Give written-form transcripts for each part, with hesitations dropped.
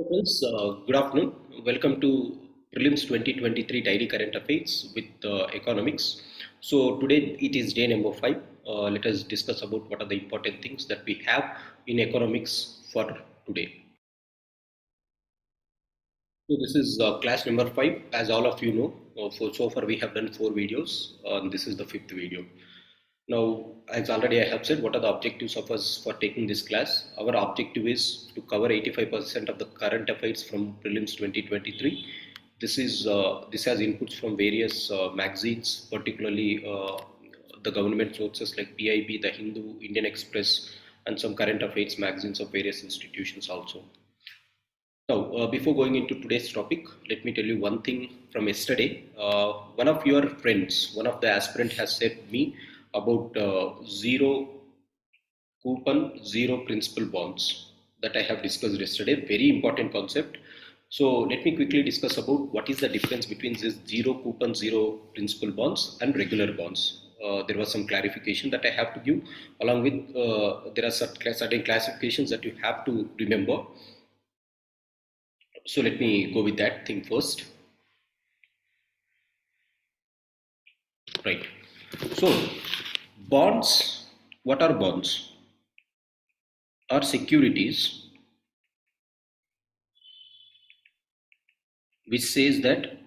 Friends, good afternoon. Welcome to Prelims 2023 Daily Current Affairs with Economics. So today it is day number 5. Let us discuss about what are the important things that we have in economics for today. So this is class number 5. As all of you know, so far we have done 4 videos. This is the 5th video. Now, as already I have said, what are the objectives of us for taking this class? Our objective is to cover 85% of the current affairs from Prelims 2023. This has inputs from various magazines, particularly the government sources like PIB, The Hindu, Indian Express, and some current affairs magazines of various institutions also. Now, before going into today's topic, let me tell you one thing from yesterday. One of your friends, one of the aspirant has said me about zero coupon, zero principal bonds that I have discussed yesterday. Very important concept. So let me quickly discuss about what is the difference between this zero coupon, zero principal bonds and regular bonds. There was some clarification that I have to give. Along with there are certain classifications that you have to remember. So let me go with that thing first. Right. So bonds, what are bonds? Are securities which says that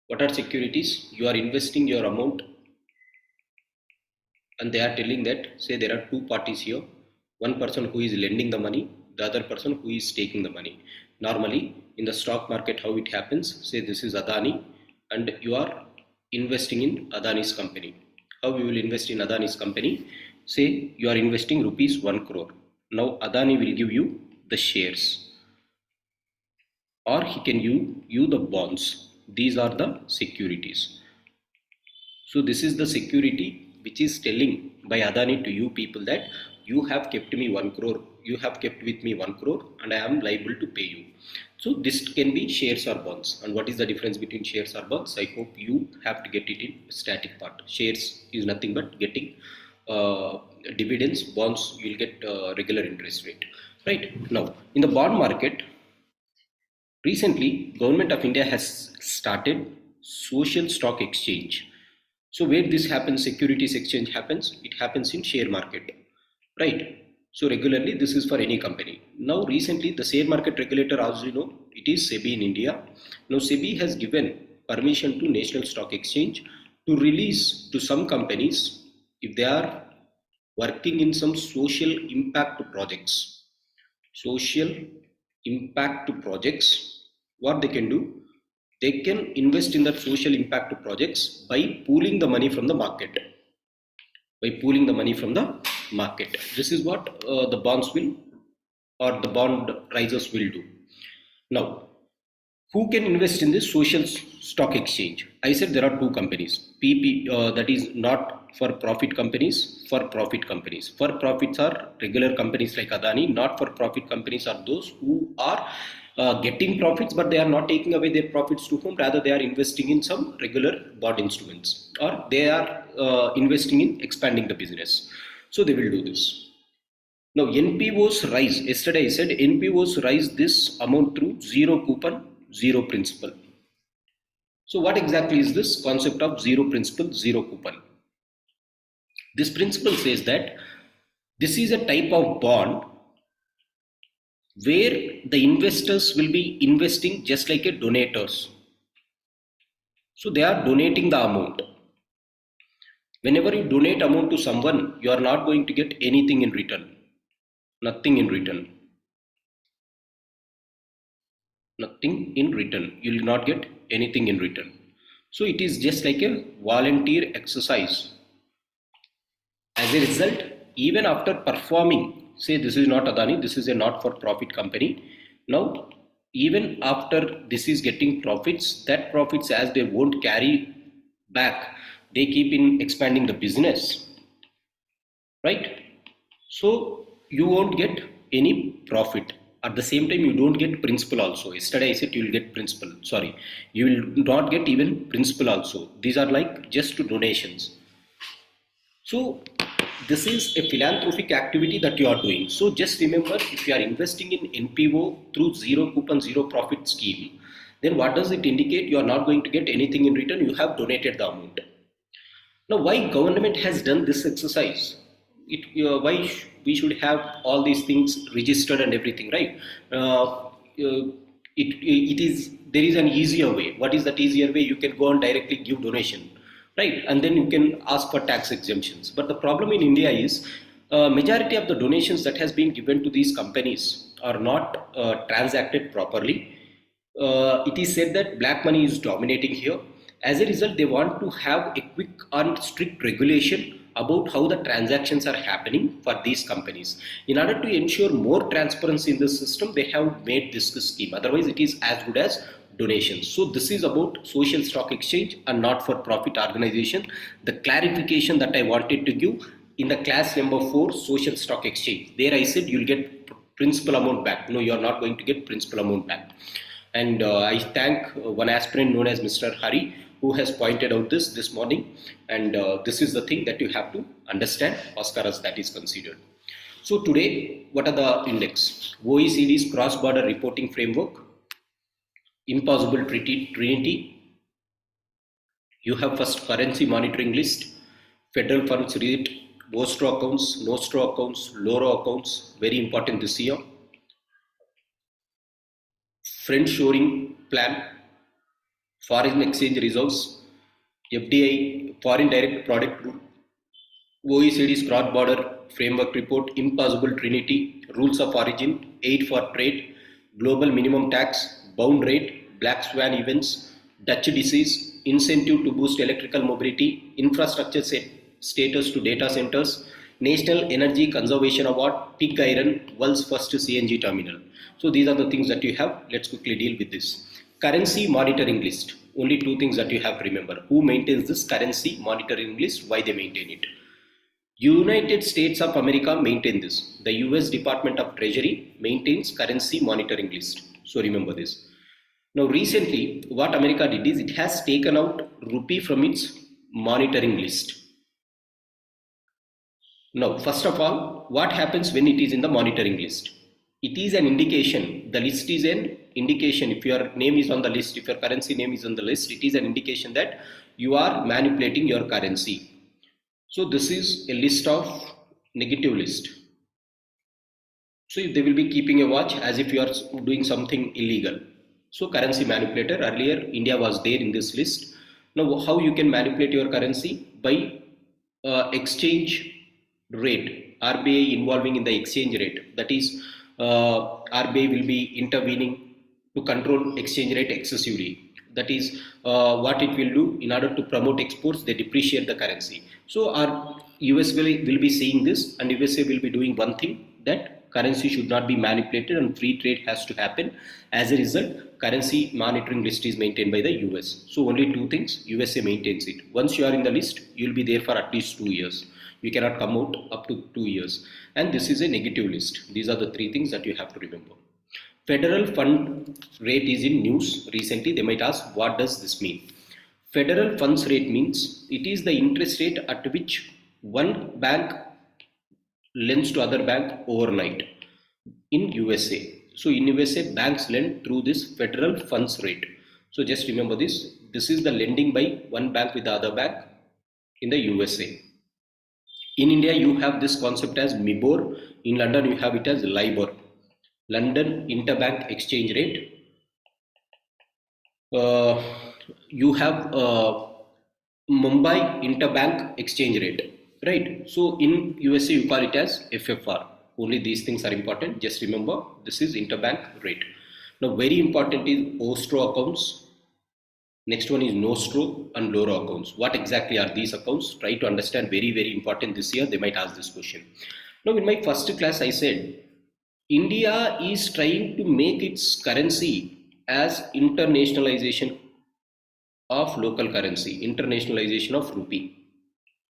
what are securities? You are investing your amount and they are telling that, say there are two parties here, one person who is lending the money, the other person who is taking the money. Normally in the stock market how it happens, say this is Adani and you are investing in Adani's company. How you will invest in Adani's company? Say you are investing rupees 1 crore. Now Adani will give you the shares or he can give you the bonds. These are the securities. So this is the security which is telling by Adani to you people that you have kept me 1 crore, you have kept with me 1 crore and I am liable to pay you. So this can be shares or bonds. And what is the difference between shares or bonds? I hope you have to get it in static part. Shares is nothing but getting dividends. Bonds you will get regular interest rate. Right. Now in the bond market, recently Government of India has started social stock exchange. So where this happens, securities exchange happens, it happens in share market, right? So regularly this is for any company. Now recently the share market regulator, as you know, it is SEBI in India. Now SEBI has given permission to National Stock Exchange to release to some companies if they are working in some social impact projects. Social impact projects, what they can do? They can invest in that social impact projects by pooling the money from the market. By pooling the money from the market. This is what the bonds will or the bond risers will do. Now, who can invest in this social stock exchange? I said there are two companies. That is not for profit companies, for profit companies. For profits are regular companies like Adani. Not for profit companies are those who are getting profits, but they are not taking away their profits to whom. Rather, they are investing in some regular bond instruments, or they are investing in expanding the business. So they will do this. Now NPOs rise. Yesterday I said NPOs rise this amount through zero coupon, zero principal. So what exactly is this concept of zero principal, zero coupon? This principle says that this is a type of bond where the investors will be investing just like a donators. So they are donating the amount. Whenever you donate amount to someone, you are not going to get anything in return. Nothing in return. Nothing in return. You will not get anything in return. So it is just like a volunteer exercise. As a result, even after performing, say this is not Adani, this is a not-for-profit company. Now, even after this is getting profits, that profits as they won't carry back, they keep in expanding the business, right? So you won't get any profit. At the same time, you don't get principal also. Yesterday I said you will get principal. Sorry, you will not get even principal also. These are like just donations. So this is a philanthropic activity that you are doing. So just remember, if you are investing in NPO through zero coupon, zero profit scheme, then what does it indicate? You are not going to get anything in return. You have donated the amount. Now, why government has done this exercise? We should have all these things registered and everything, right? It is, there is an easier way. What is that easier way? You can go and directly give donation, right? And then you can ask for tax exemptions. But the problem in India is majority of the donations that has been given to these companies are not transacted properly. It is said that black money is dominating here. As a result, they want to have a quick and strict regulation about how the transactions are happening for these companies. In order to ensure more transparency in the system, they have made this scheme. Otherwise, it is as good as donations. So this is about social stock exchange and not for profit organization. The clarification that I wanted to give in the class number 4, social stock exchange. There I said you'll get principal amount back. No, you are not going to get principal amount back. And I thank one aspirant known as Mr. Hari, who has pointed out this morning, and this is the thing that you have to understand as far as that is considered. So today, what are the index? OECD's cross-border reporting framework, impossible trinity. You have first currency monitoring list, federal funds rate, Vostro accounts, Nostro accounts, Loro accounts, very important this year. Friend shoring plan, foreign exchange reserves, FDI, foreign direct product rule, OECD's cross-border framework report, impossible trinity, rules of origin, aid for trade, global minimum tax, bound rate, black swan events, Dutch disease, incentive to boost electrical mobility, infrastructure status to data centers, National Energy Conservation Award, pig iron, world's first CNG terminal. So these are the things that you have. Let's quickly deal with this. Currency monitoring list. Only 2 things that you have to remember. Who maintains this currency monitoring list? Why they maintain it? United States of America maintain this. The US Department of Treasury maintains currency monitoring list. So remember this. Now recently what America did is it has taken out rupee from its monitoring list. Now first of all, what happens when it is in the monitoring list? It is an indication. The list is an indication. If your name is on the list, if your currency name is on the list, it is an indication that you are manipulating your currency. So this is a list of negative list. So they will be keeping a watch as if you are doing something illegal. So currency manipulator, earlier India was there in this list. Now how you can manipulate your currency? By exchange rate, RBI involving in the exchange rate. That is, RBI will be intervening to control exchange rate excessively. That is what it will do. In order to promote exports, they depreciate the currency. So our US will be seeing this, and USA will be doing one thing, that currency should not be manipulated and free trade has to happen. As a result, currency monitoring list is maintained by the US. So only 2 things, USA maintains it. Once you are in the list, you will be there for at least 2 years. You cannot come out up to 2 years. And this is a negative list. These are the 3 things that you have to remember. Federal fund rate is in news recently. They might ask, what does this mean? Federal funds rate means it is the interest rate at which one bank lends to other bank overnight in USA. So in USA, banks lend through this federal funds rate. So just remember this. This is the lending by one bank with the other bank in the USA. In India, you have this concept as MIBOR. In London, you have it as LIBOR, London Interbank Exchange Rate. You have Mumbai Interbank Exchange Rate, right? So in USA, you call it as FFR. Only these things are important. Just remember, this is interbank rate. Now, very important is Ostro accounts. Next one is Nostro and Loro accounts. What exactly are these accounts? Try to understand. Very, very important this year. They might ask this question. Now, in my first class, I said, India is trying to make its currency as internationalization of local currency, internationalization of rupee.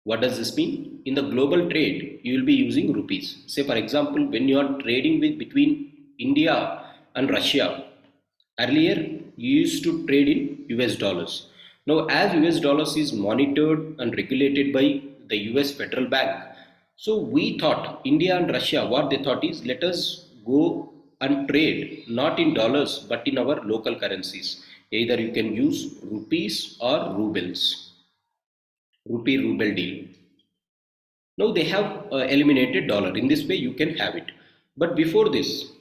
What does this mean? In the global trade, you will be using rupees. Say, for example, when you are trading between India and Russia, earlier you used to trade in US dollars. Now, as US dollars is monitored and regulated by the US Federal Bank, So we thought, India and Russia, what they thought is, let us go and trade not in dollars but in our local currencies. Either you can use rupees or rubles, rupee ruble deal. Now they have eliminated dollar. In this way you can have it. But before this,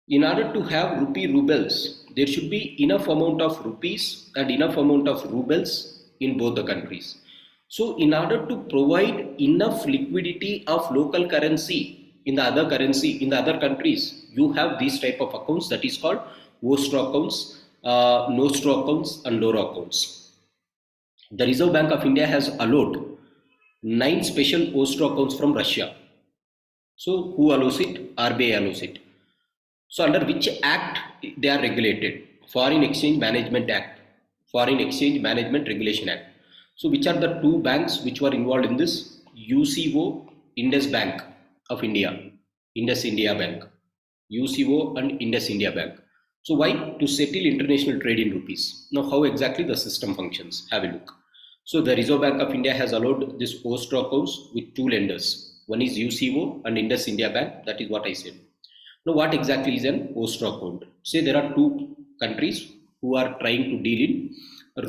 in order to have rupee rubles, there should be enough amount of rupees and enough amount of rubles in both the countries. So in order to provide enough liquidity of local currency in the other countries, you have these type of accounts, that is called Vostro accounts, Nostro accounts and Loro accounts. The Reserve Bank of India has allowed 9 special Vostro accounts from Russia. So who allows it? RBI allows it. So under which act they are regulated? Foreign Exchange Management Act, Foreign Exchange Management Regulation Act. So which are the 2 banks which were involved in this? UCO, Indus Bank of India, Indus India Bank, UCO and Indus India Bank. So why? To settle international trade in rupees. Now how exactly the system functions? Have a look. So the Reserve Bank of India has allowed this Vostro accounts with 2 lenders. One is UCO and Indus India Bank. That is what I said. Now what exactly is an Vostro account? Say there are 2 countries who are trying to deal in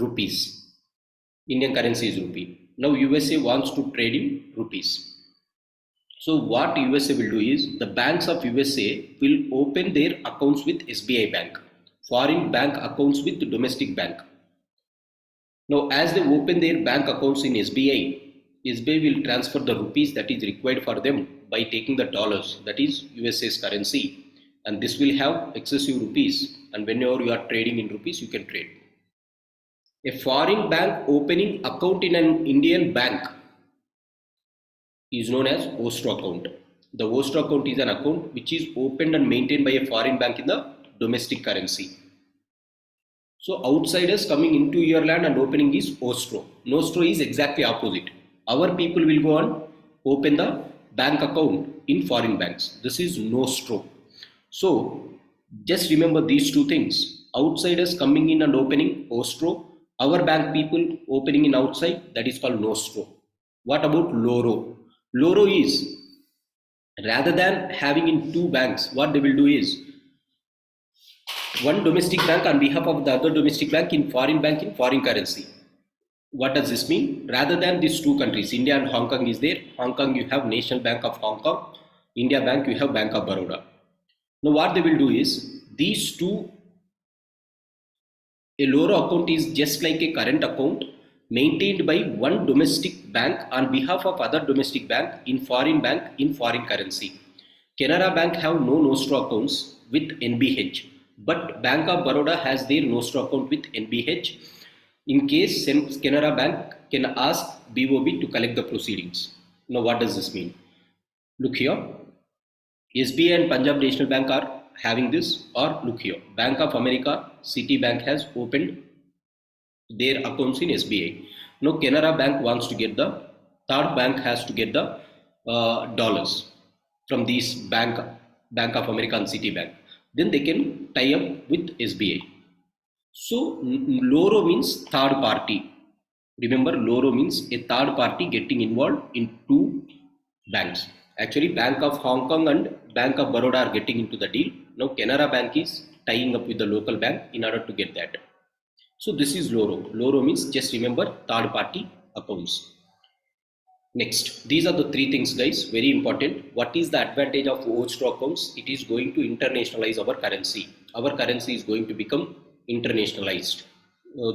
rupees. Indian currency is rupee. Now USA wants to trade in rupees. So what USA will do is, the banks of USA will open their accounts with SBI Bank, foreign bank accounts with domestic bank. Now as they open their bank accounts in SBI will transfer the rupees that is required for them by taking the dollars, that is USA's currency, and this will have excessive rupees, and whenever you are trading in rupees you can trade. A foreign bank opening account in an Indian bank is known as Vostro account. The Vostro account is an account which is opened and maintained by a foreign bank in the domestic currency. So outsiders coming into your land and opening is Vostro. Nostro is exactly opposite. Our people will go and open the bank account in foreign banks. This is Nostro. So just remember these 2 things. Outsiders coming in and opening Vostro. Our bank people opening in outside, that is called Nostro. What about Loro? Loro is, rather than having in 2 banks, what they will do is, one domestic bank on behalf of the other domestic bank in foreign currency. What does this mean? Rather than these 2 countries, India and Hong Kong is there. Hong Kong you have National Bank of Hong Kong. India Bank you have Bank of Baroda. Now what they will do is, these 2, a Loro account is just like a current account maintained by one domestic bank on behalf of other domestic bank in foreign currency. Canara Bank have no Nostro accounts with NBH, but Bank of Baroda has their Nostro account with NBH. In case Canara Bank can ask BOB to collect the proceedings. Now what does this mean? Look here, SBI and Punjab National Bank are having this, or look here, Bank of America, Citibank has opened their accounts in SBI. Now Canara Bank wants to get the, third bank has to get the dollars from these Bank of America and Citibank. Then they can tie up with SBI. So Loro means third party. Remember, Loro means a third party getting involved in 2 banks. Actually Bank of Hong Kong and Bank of Baroda are getting into the deal. Now Canara Bank is tying up with the local bank in order to get that. So this is Loro. Loro means, just remember, third party accounts. Next, these are the 3 things guys, very important. What is the advantage of Vostro accounts? It is going to internationalize our currency. Our currency is going to become internationalized.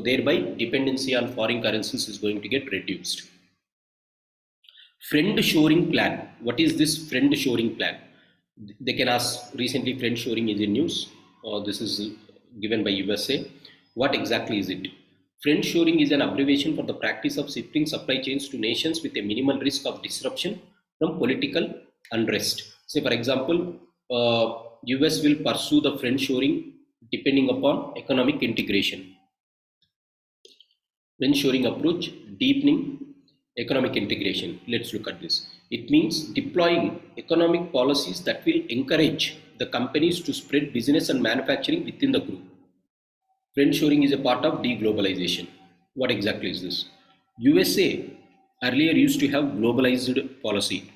Thereby dependency on foreign currencies is going to get reduced. Friend shoring plan. What is this friend shoring plan? They can ask, recently friend shoring is in news. This is given by USA. What exactly is it? Friend shoring is an abbreviation for the practice of shifting supply chains to nations with a minimal risk of disruption from political unrest. Say for example, US will pursue the friend shoring depending upon economic integration. Friend shoring approach, deepening economic integration. Let's look at this. It means deploying economic policies that will encourage the companies to spread business and manufacturing within the group. Friend shoring is a part of deglobalization. What exactly is this? USA Earlier used to have globalization policy.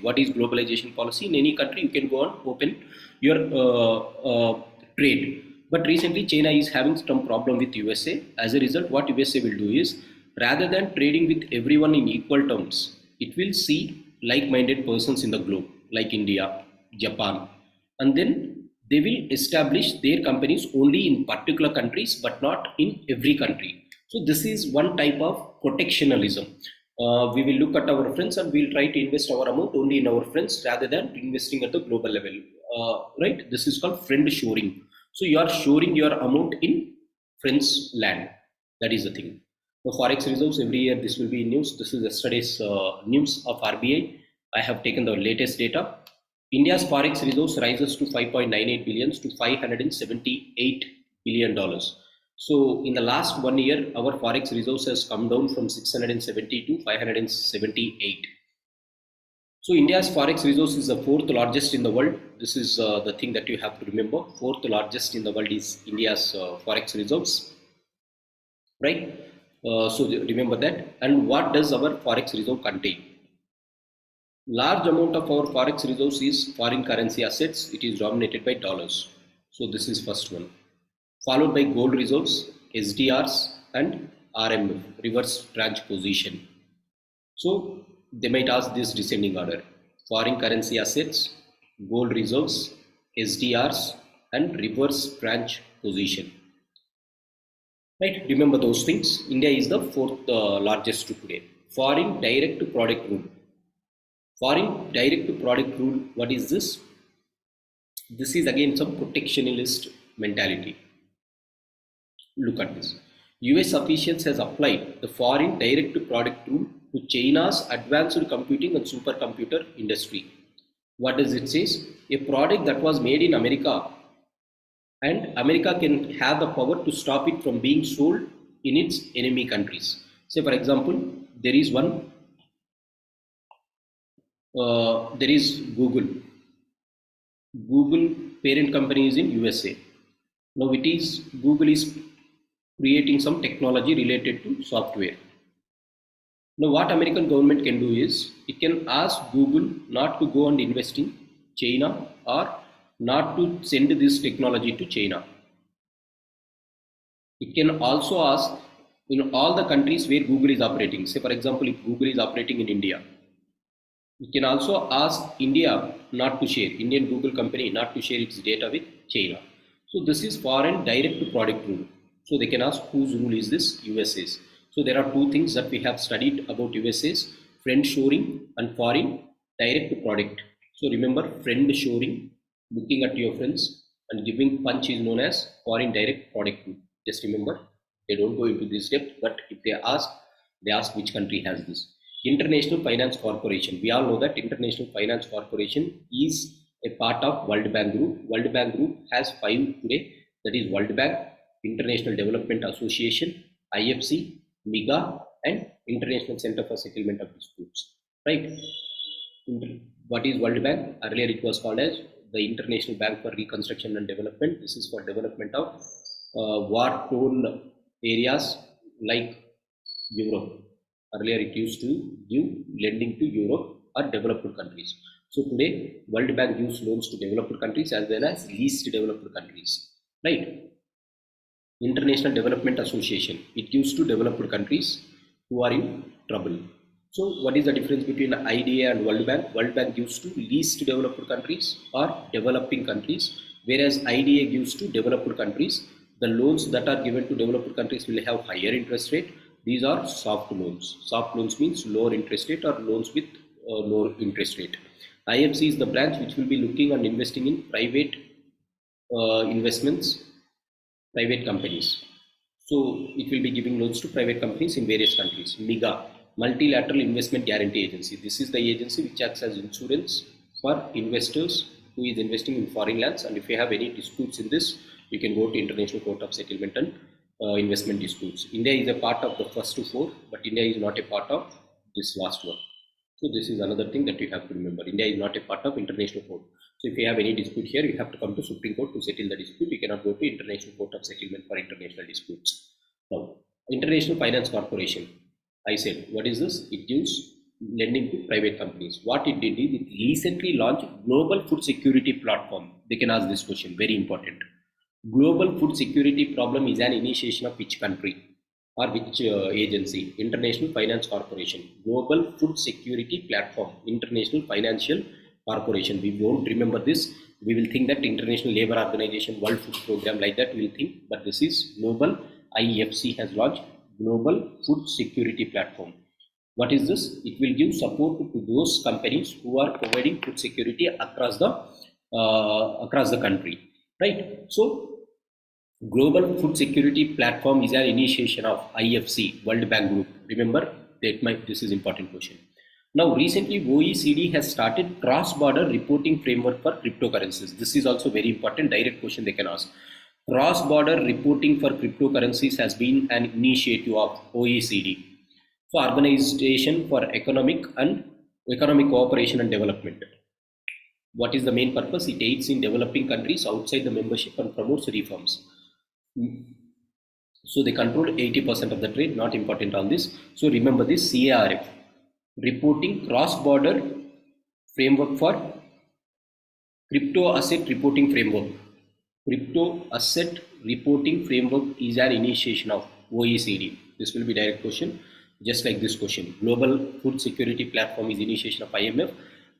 What is globalization policy? In any country, you can go and open your trade. But recently, China is having some problem with USA. As a result, what USA will do is, rather than trading with everyone in equal terms, it will see like-minded persons in the globe, like India, Japan, and then they will establish their companies only in particular countries, but not in every country. So this is one type of protectionism. We will look at our friends and we'll try to invest our amount only in our friends rather than investing at the global level. Right? This is called friend shoring. So you are shoring your amount in friends' land. That is the thing. The forex reserves every year this will be in news. This is yesterday's news of RBI. I have taken the latest data. India's forex reserves rises to 5.98 billion to 578 billion dollars. So in the last 1 year, our forex reserves has come down from 670 to 578. So India's forex reserves is the fourth largest in the world. This is the thing that you have to remember. Fourth largest in the world is India's forex reserves, right? So remember that. And what does our forex reserve contain? Large amount of our forex reserves is foreign currency assets. It is dominated by dollars. So this is first one. Followed by gold reserves, SDRs, and RMF, reverse branch position. So they might ask this descending order: foreign currency assets, gold reserves, SDRs, and reverse branch position. Right? Remember those things. India is the fourth largest today. Foreign direct to product rule. Foreign direct to product rule. What is this? This is again some protectionist mentality. Look at this. US officials has applied the foreign direct to product rule to China's advanced computing and supercomputer industry. What does it say? A product that was made in America, and America can have the power to stop it from being sold in its enemy countries. Say for example, there is one, there is Google. Google parent company is in USA. Now it is, Google is creating some technology related to software. Now what American government can do is, it can ask Google not to go and invest in China or not to send this technology to China. It can also ask all the countries where Google is operating. Say for example, if Google is operating in India, it can also ask India not to share, Indian Google company not to share its data with China. So this is foreign direct to product rule. So they can ask whose rule is this? USA's. So there are two things that we have studied about USA's: friend shoring and foreign direct to product. So remember, friend shoring, looking at your friends and giving punch, is known as foreign direct product rule. Just remember, they don't go into this depth, but if they ask which country has this. International Finance Corporation. We all know that International Finance Corporation is a part of World Bank Group. World Bank Group has 5 today. That is World Bank, International Development Association, IFC, MIGA, and International Center for Settlement of Disputes. Right? What is World Bank? Earlier it was called as the International Bank for Reconstruction and Development. This is for development of war-torn areas like Europe. Earlier it used to give lending to Europe or developed countries. So today World Bank gives loans to developed countries as well as least developed countries. Right? International Development Association, it gives to developed countries who are in trouble. So what is the difference between IDA and World Bank? World Bank gives to least developed countries or developing countries, whereas IDA gives to developed countries. The loans that are given to developed countries will have higher interest rate. These are soft loans. Soft loans means lower interest rate or loans with lower interest rate. IFC is the branch which will be looking and investing in private investments, private companies. So it will be giving loans to private companies in various countries. MIGA, Multilateral Investment Guarantee Agency. This is the agency which acts as insurance for investors who is investing in foreign lands, and if you have any disputes in this, you can go to International Court of Settlement and investment disputes. India is a part of the first 4, but India is not a part of this last one. So this is another thing that you have to remember. India is not a part of International Court. So if you have any dispute here, you have to come to Supreme Court to settle the dispute. You cannot go to International Court of Settlement for international disputes. Now, International Finance Corporation, I said, what is this? It gives lending to private companies. What it did is it recently launched global food security platform. They can ask this question, very important. Global food security problem is an initiation of which country or which agency? International Finance Corporation. Global food security platform, International Financial Corporation. We won't remember this. We will think that International Labour Organization, World Food Program, like that we will think, but this is global. IFC has launched Global Food Security Platform. What is this? It will give support to those companies who are providing food security across the country, right? So Global Food Security Platform is an initiation of IFC, World Bank Group. Remember, this is important question. Now, recently OECD has started cross-border reporting framework for cryptocurrencies. This is also very important, direct question they can ask. Cross-border reporting for cryptocurrencies has been an initiative of OECD. So, Organization for Economic Cooperation and Development. What is the main purpose? It aids in developing countries outside the membership and promotes reforms. So they control 80% of the trade, not important on this. So remember this, CARF, reporting cross-border framework for crypto asset reporting framework. Crypto asset reporting framework is an initiation of OECD. This will be direct question, just like this question. Global Food Security Platform is initiation of IMF.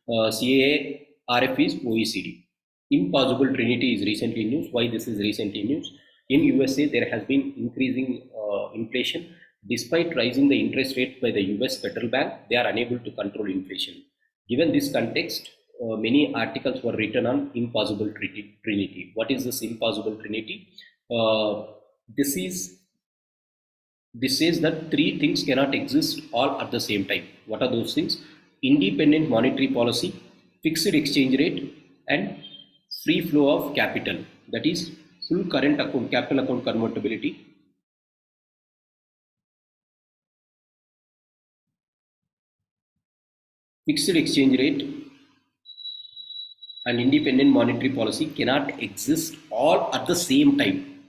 CARF is OECD. Impossible Trinity is recently news. Why this is recently news? In USA, there has been increasing inflation. Despite raising the interest rate by the US Federal Bank, they are unable to control inflation. Given this context, many articles were written on impossible trinity. What is this impossible trinity? This says that three things cannot exist all at the same time. What are those things? Independent monetary policy, fixed exchange rate, and free flow of capital. That is full current account, capital account convertibility, fixed exchange rate, and independent monetary policy cannot exist all at the same time.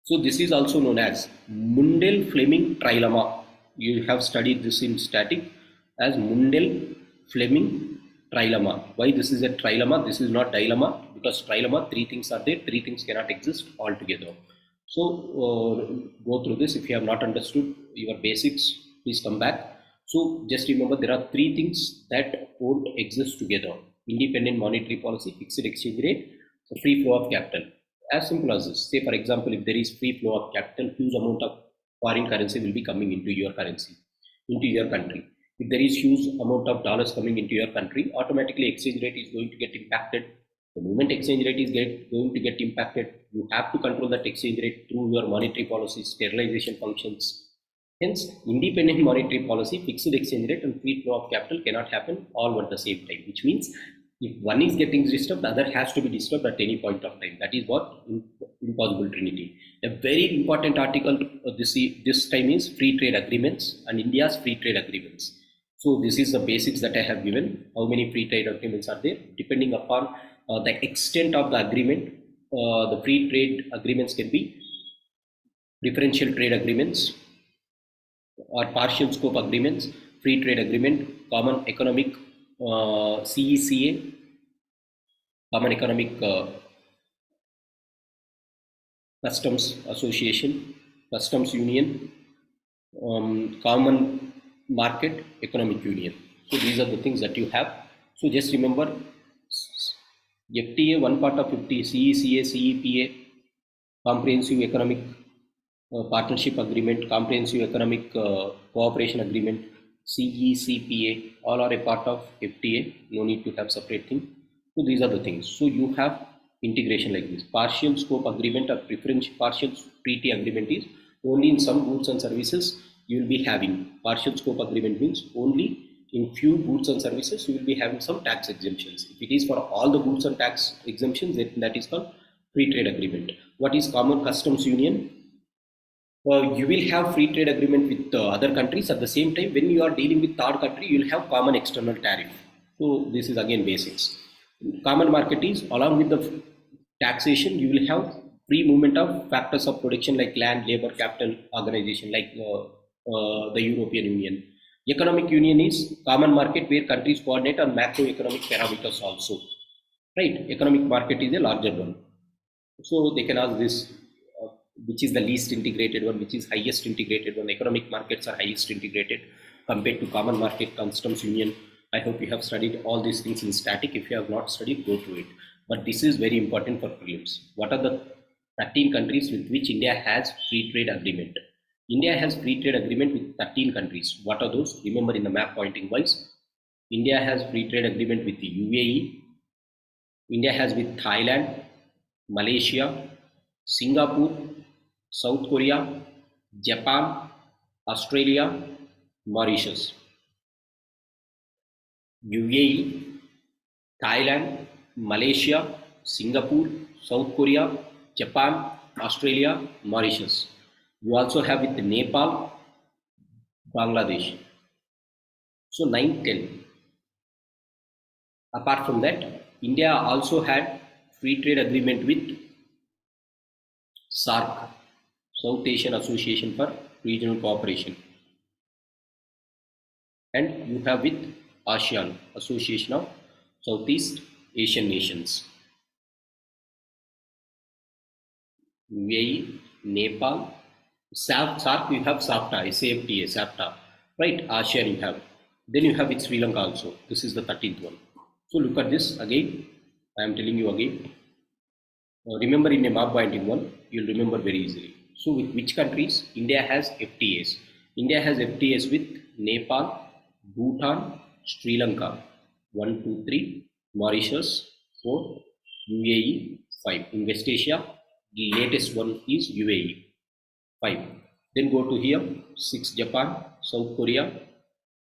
So this is also known as Mundell-Fleming trilemma. You have studied this in static as Mundell-Fleming trilemma. Why this is a trilemma? This is not dilemma, because trilemma, three things are there, three things cannot exist altogether. So go through this. If you have not understood your basics, please come back. So just remember, there are three things that won't exist together: independent monetary policy, fixed exchange rate, free flow of capital. As simple as this. Say for example, if there is free flow of capital, huge amount of foreign currency will be coming into your currency, into your country. If there is huge amount of dollars coming into your country, automatically exchange rate is going to get impacted. The moment exchange rate is going to get impacted, you have to control that exchange rate through your monetary policy, sterilization functions. Hence, independent monetary policy, fixed exchange rate, and free flow of capital cannot happen all at the same time, which means if one is getting disturbed, the other has to be disturbed at any point of time. That is what impossible trinity. A very important article this time is free trade agreements and India's free trade agreements. So this is the basics that I have given. How many free trade agreements are there? Depending upon the extent of the agreement, the free trade agreements can be preferential trade agreements or partial scope agreements, free trade agreement, common economic CECA, common economic customs association, customs union, common market economic union. So these are the things that you have. So just remember, FTA, one part of FTA, CECA, CEPA, comprehensive economic partnership agreement, comprehensive economic cooperation agreement, CECPA, all are a part of FTA. No need to have separate thing. So these are the things. So you have integration like this. Partial scope agreement or preferential partial treaty agreement is only in some goods and services you will be having. Partial scope agreement means only in few goods and services you will be having some tax exemptions. If it is for all the goods and tax exemptions, that is called free trade agreement. What is common customs union? You will have free trade agreement with other countries. At the same time, when you are dealing with third country, you will have common external tariff. So this is again basics. Common market is along with the taxation, you will have free movement of factors of production like land, labor, capital, organization, like the European Union. Economic Union is common market where countries coordinate on macroeconomic parameters also. Right? Economic market is a larger one. So they can ask this, which is the least integrated one, which is highest integrated one. Economic markets are highest integrated compared to common market, customs union. I hope you have studied all these things in static. If you have not studied, go through it. But this is very important for prelims. What are the 13 countries with which India has free trade agreement? India has free trade agreement with 13 countries. What are those? Remember in the map pointing wise. India has free trade agreement with the UAE. India has with Thailand, Malaysia, Singapore, South Korea, Japan, Australia, Mauritius. UAE, Thailand, Malaysia, Singapore, South Korea, Japan, Australia, Mauritius. You also have with Nepal, Bangladesh. So 9, 10. Apart from that, India also had free trade agreement with SAARC, South Asian Association for Regional Cooperation. And you have with ASEAN, Association of Southeast Asian Nations. UAE, Nepal, SAARC you have SAPTA, SAPTA, right? ASEAN you have. Then you have with Sri Lanka also. This is the 13th one. So look at this again. I am telling you again. Remember in a map binding one, you'll remember very easily. So with which countries? India has FTAs. India has FTAs with Nepal, Bhutan, Sri Lanka, 1, 2, 3, Mauritius, 4, UAE, 5. In West Asia, the latest one is UAE, 5. Then go to here, 6, Japan, South Korea,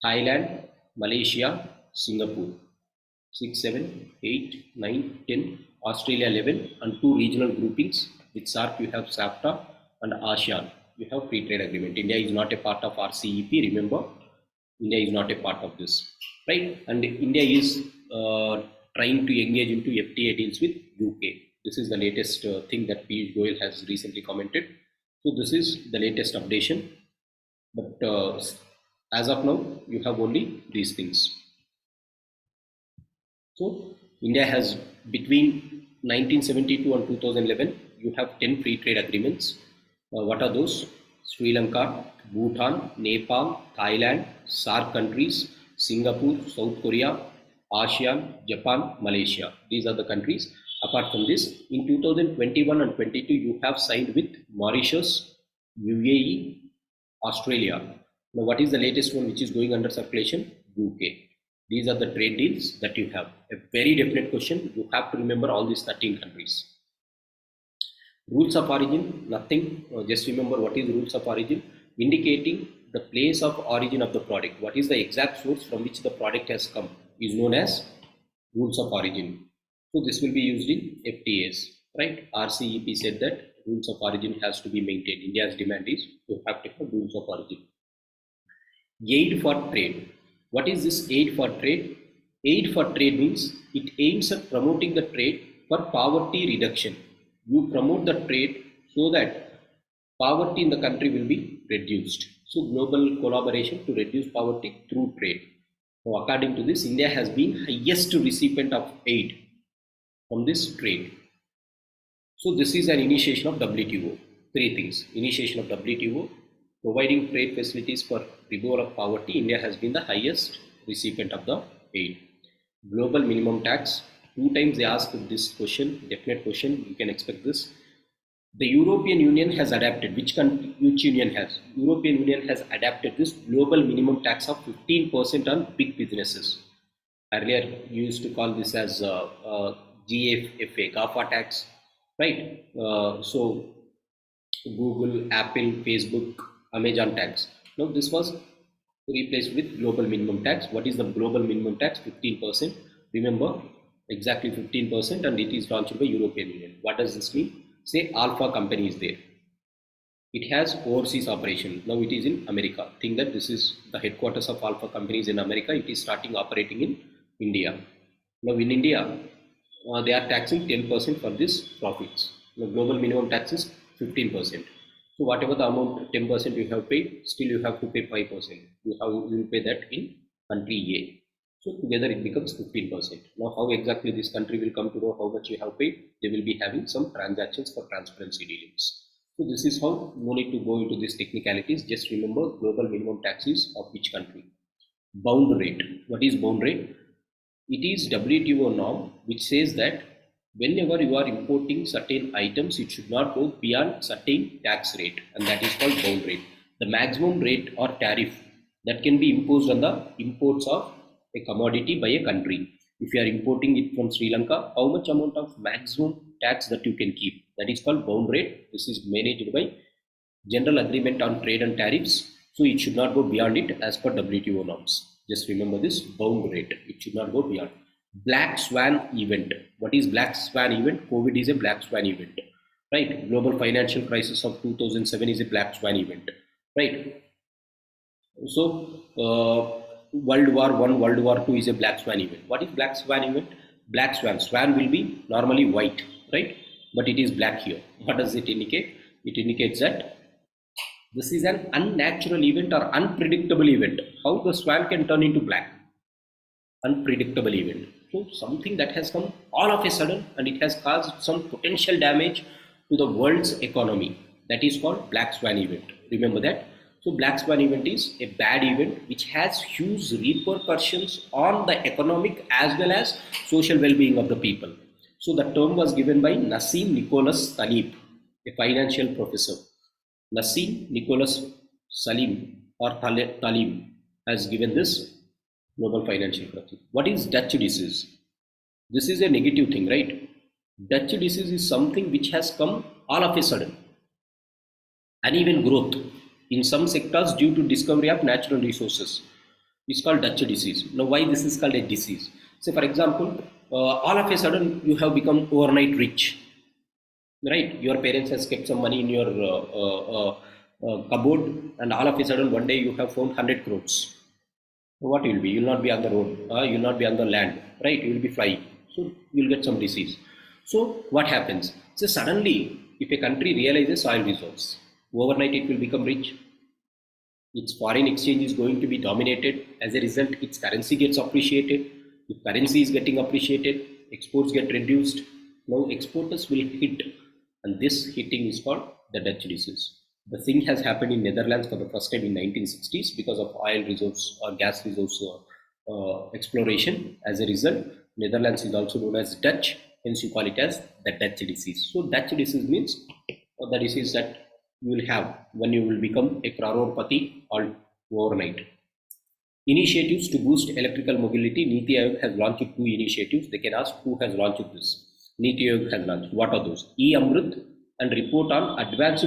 Thailand, Malaysia, Singapore, 6, 7, 8, 9, 10, Australia 11, and 2 regional groupings. With SAARC you have SAPTA, and ASEAN you have free trade agreement. India is not a part of RCEP, remember. India is not a part of this, right? And India is trying to engage into FTA deals with UK. This is the latest thing that Piyush Goyal has recently commented. So this is the latest updation. But as of now, you have only these things. So India has between 1972 and 2011, you have 10 free trade agreements. What are those? Sri Lanka, Bhutan, Nepal, Thailand, SAARC countries, Singapore, South Korea, ASEAN, Japan, Malaysia. These are the countries. Apart from this, in 2021 and 22, you have signed with Mauritius, UAE, Australia. Now, what is the latest one which is going under circulation? UK. These are the trade deals that you have. A very definite question. You have to remember all these 13 countries. Rules of origin, nothing. Just remember what is rules of origin. Indicating the place of origin of the product. What is the exact source from which the product has come is known as rules of origin. So this will be used in FTAs, right? RCEP said that rules of origin has to be maintained. India's demand is to have to have rules of origin. Aid for trade. What is this aid for trade? Aid for trade means it aims at promoting the trade for poverty reduction. You promote the trade so that poverty in the country will be reduced. So global collaboration to reduce poverty through trade. So according to this, India has been highest recipient of aid from this trade. So this is an initiation of WTO. 3 things. Initiation of WTO, providing trade facilities for removal of poverty. India has been the highest recipient of the aid. Global minimum tax. 2 times they asked this question, definite question, you can expect this. The European Union has adapted, which union has? European Union has adapted this global minimum tax of 15% on big businesses. Earlier, you used to call this as GAFA tax, right? So, Google, Apple, Facebook, Amazon tax. Now, this was replaced with global minimum tax. What is the global minimum tax? 15%. Remember, exactly 15%, and it is launched by European Union. What does this mean? Say Alpha company is there. It has overseas operation. Now it is in America. Think that this is the headquarters of Alpha companies in America. It is starting operating in India. Now in India, they are taxing 10% for this profits. The global minimum tax is 15%. So whatever the amount, 10% you have paid, still you have to pay 5%. You will pay that in country A. So together it becomes 15%. Now how exactly this country will come to know how much you have paid? They will be having some transactions for transparency dealings. So this is how, no need to go into these technicalities. Just remember global minimum taxes of which country. Bound rate. What is bound rate? It is WTO norm which says that whenever you are importing certain items, it should not go beyond certain tax rate, and that is called bound rate. The maximum rate or tariff that can be imposed on the imports of a commodity by a country. If you are importing it from Sri Lanka, how much amount of maximum tax that you can keep? That is called bound rate. This is managed by General Agreement on Trade and Tariffs. So it should not go beyond it as per WTO norms. Just remember this bound rate. It should not go beyond. Black swan event. What is black swan event? COVID is a black swan event, right? Global financial crisis of 2007 is a black swan event, right? So World War I, World War II is a black swan event. What is black swan event? Black swan. Swan will be normally white, right? But it is black here. What does it indicate? It indicates that this is an unnatural event or unpredictable event. How the swan can turn into black? Unpredictable event. So something that has come all of a sudden and it has caused some potential damage to the world's economy. That is called black swan event. Remember that. So black swan event is a bad event which has huge repercussions on the economic as well as social well-being of the people. So the term was given by Nassim Nicholas Taleb, a financial professor. Nassim Nicholas Salim or Taleb has given this global financial crisis. What is Dutch disease? This is a negative thing, right? Dutch disease is something which has come all of a sudden. Uneven growth in some sectors due to discovery of natural resources. It's called Dutch disease. Now why this is called a disease? So for example, all of a sudden you have become overnight rich, right? Your parents has kept some money in your cupboard and all of a sudden one day you have found 100 crores. What will be? You will not be on the road, you will not be on the land, right? You will be flying, so you will get some disease. So what happens? So suddenly if a country realizes oil resource, overnight it will become rich. Its foreign exchange is going to be dominated. As a result, its currency gets appreciated. If currency is getting appreciated, exports get reduced. Now exporters will hit, and this hitting is called the Dutch disease. The thing has happened in Netherlands for the first time in 1960s because of oil resource or gas resource exploration. As a result, Netherlands is also known as Dutch, hence you call it as the Dutch disease. So Dutch disease means the disease that you will have when you will become a crorepati all overnight. Initiatives to boost electrical mobility. Niti Aayog has launched 2 initiatives. They can ask who has launched this. Niti Aayog has launched. What are those? E-Amrut and report on advanced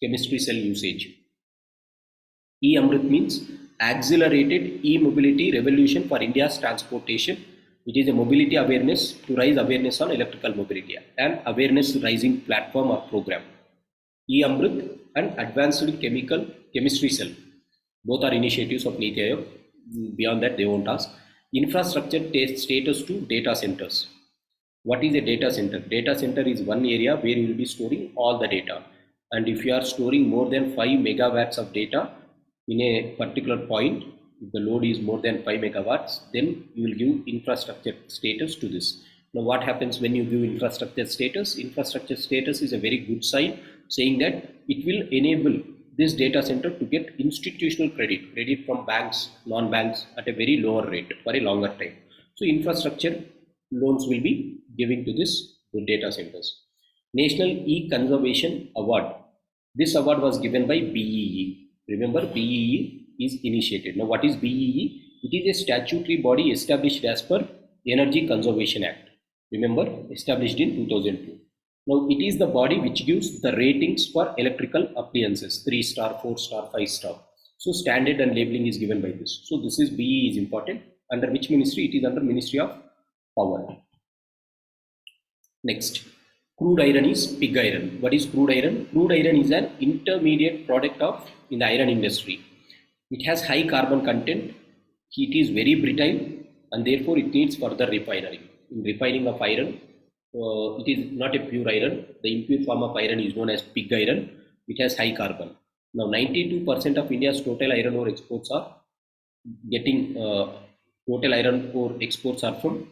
chemistry cell usage. E-Amrut means accelerated e-mobility revolution for India's transportation. It is a mobility awareness to raise awareness on electrical mobility and awareness rising platform or program. E-Amrut and advanced chemistry cell. Both are initiatives of Niti Aayog. Beyond that, they won't ask. Infrastructure status to data centers. What is a data center? Data center is one area where you will be storing all the data. And if you are storing more than 5 megawatts of data in a particular point, if the load is more than 5 megawatts, then you will give infrastructure status to this. Now what happens when you give infrastructure status? Infrastructure status is a very good sign saying that it will enable this data center to get institutional credit from banks, non-banks at a very lower rate for a longer time. So infrastructure loans will be giving to this data centers. National E-Conservation Award. This award was given by BEE. Remember, BEE is initiated. Now what is BEE? It is a statutory body established as per Energy Conservation Act. Remember, established in 2002. Now it is the body which gives the ratings for electrical appliances, 3-star, 4-star, 5-star. So standard and labeling is given by this. So this is BE is important. Under which ministry? It is under Ministry of Power. Next, crude iron is pig iron. What is crude iron? Crude iron is an intermediate product in the iron industry. It has high carbon content. It is very brittle and therefore it needs further refining. In refining of iron, it is not a pure iron. The impure form of iron is known as pig iron. It has high carbon. Now 92% of India's total iron ore exports are total iron ore exports are from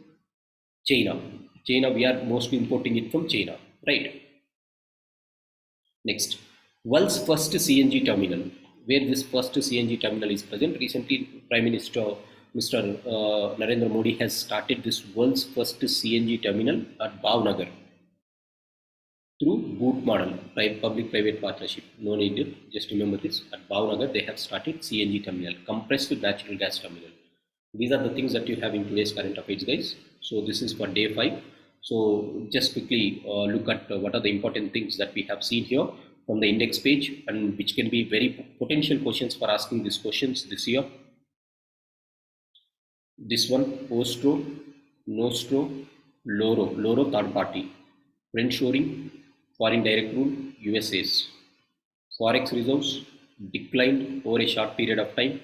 China. We are mostly importing it from China, right? Next, world's first CNG terminal. Where this first CNG terminal is present. Recently, Prime Minister Mr. Narendra Modi has started this world's first CNG terminal at Bhavnagar through BOOT model, public-private partnership. No need, just remember this. At Bhavnagar, they have started CNG terminal, compressed natural gas terminal. These are the things that you have in today's current affairs, guys. So this is for day 5. So just quickly look at what are the important things that we have seen here from the index page, and which can be very potential questions for asking these questions this year. This one, Ostro, Nostro, Loro third party, friendshoring, foreign direct rule, USAs, forex reserves declined over a short period of time,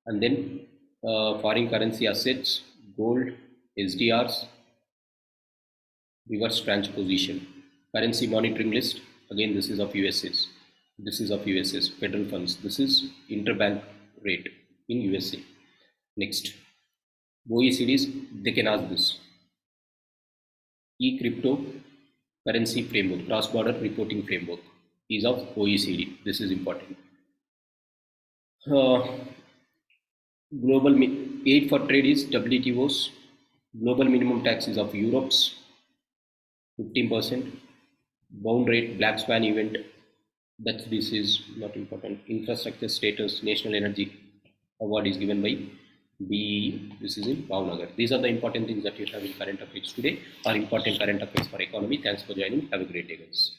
and then foreign currency assets, gold, SDRs, reverse transposition, currency monitoring list. Again, this is of USAs. This is of USAs, federal funds. This is interbank rate in USA. Next, OECDs, they can ask this. E-crypto currency framework, cross-border reporting framework is of OECD. This is important. Global aid for trade is WTO's. Global minimum tax is of Europe's 15%. Bound rate, Black Swan event, that this is not important. Infrastructure status, National Energy Award is given by BE. This is in Bhavnagar. These are the important things that you have in current affairs today, or important current affairs for economy. Thanks for joining. Have a great day, guys.